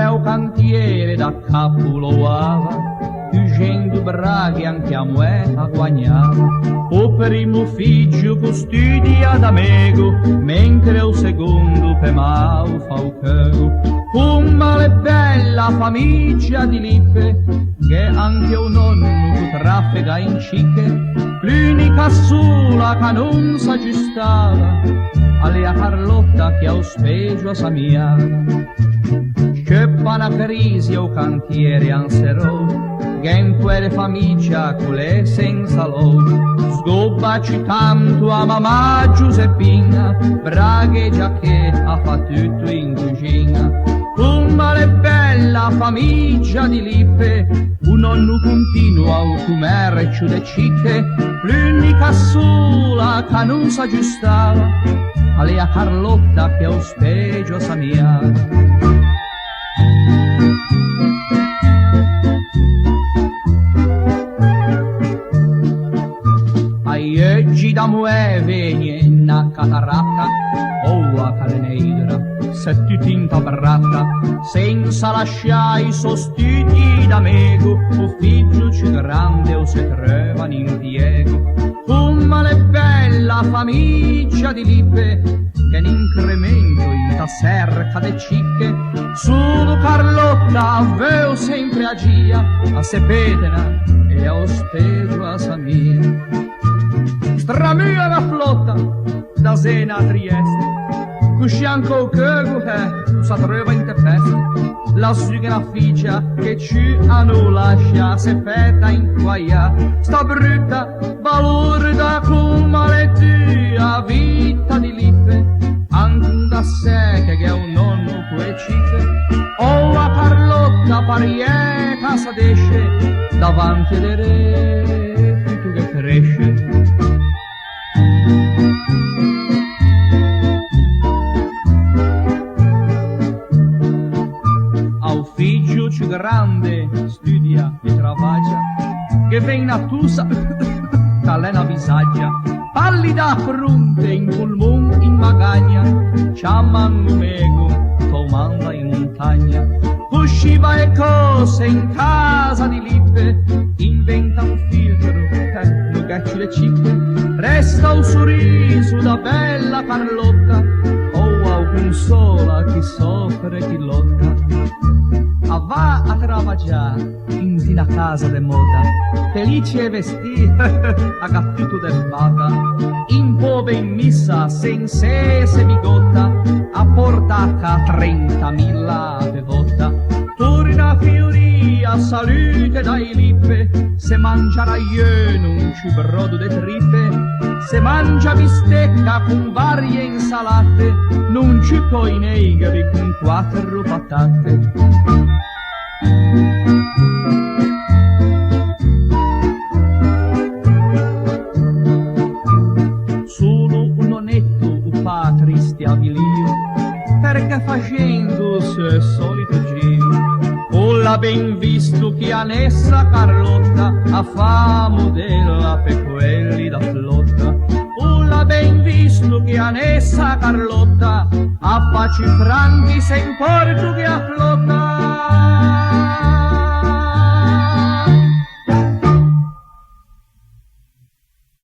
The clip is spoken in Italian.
O cantiere da capo loava, gente braghi anche a me a guagnava. O primo figlio custodia d'amico, mentre o secondo per mau fa o cago. Come è bella famiglia di lippe, che anche un nonno che traffica in cicche, l'unica sola che non s'aggiustava, alle a Carlotta che a ospeggio a Samiana. Sceppa una crisi o cantiere anserò, che in quelle famiglia culè senza loro. Sgobbaci tanto a mamma Giuseppina, braghe già che ha fatto tutto in cucina. Come è bella famiglia di lippe, un nonno continuo a commercio de cicche, l'unica sola che non s'aggiustava, alle a Carlotta che ospeggio a Samiana. Ai oggi da muove una cataratta o a caleneidra, se tu tinta barratta, senza lasciare i sostiti d'amico, o figlio più grande o se trova in impiego. Come è bella famiglia di lippe, che l'incremento in ta cerca de cicche, solo Carlotta aveo sempre agia, a Sepetena e a ospeggio a Samia. Stramia la flotta da Sena a Trieste, cuscianco o cago sa trova in te feste. La sugna figlia che ci hanno lascia se fetta in guaia, sta brutta valore da malattia, vita di lippe, anche da sé che è un nonno quei cicche. O a Carlotta parie casa d'esce, davanti alle re, tu che cresce. Au figlio più grande studia e travaglia, che ven a tusa talena visaggia, pallida fronte in pulmon in magagna, chiaman mego tomanda in montagna. Usciva e cose in casa di lippe, inventa un filtro non gacci le cippe, resta un sorriso da bella Carlotta, o alcun sola chi soffre chi lotta. A va a travaggiare in una casa de moda, felice e vestita a gattuto del bata, in pove in missa senza se bigotta, a portata 30.000 bevotta. Torna fioria, salute dai lippe, se mangia raglione un ciubrodo de trippe, se mangia bistecca con varie insalate, non ci puoi negare con 4 patate. Solo un nonetto un pa triste avvilio, perché facendo il solito giro. O l'ha ben visto che annessa Carlotta a famo della per quelli da flotta. O l'ha ben visto che annessa Carlotta a paci franchi se in porto che a flotta.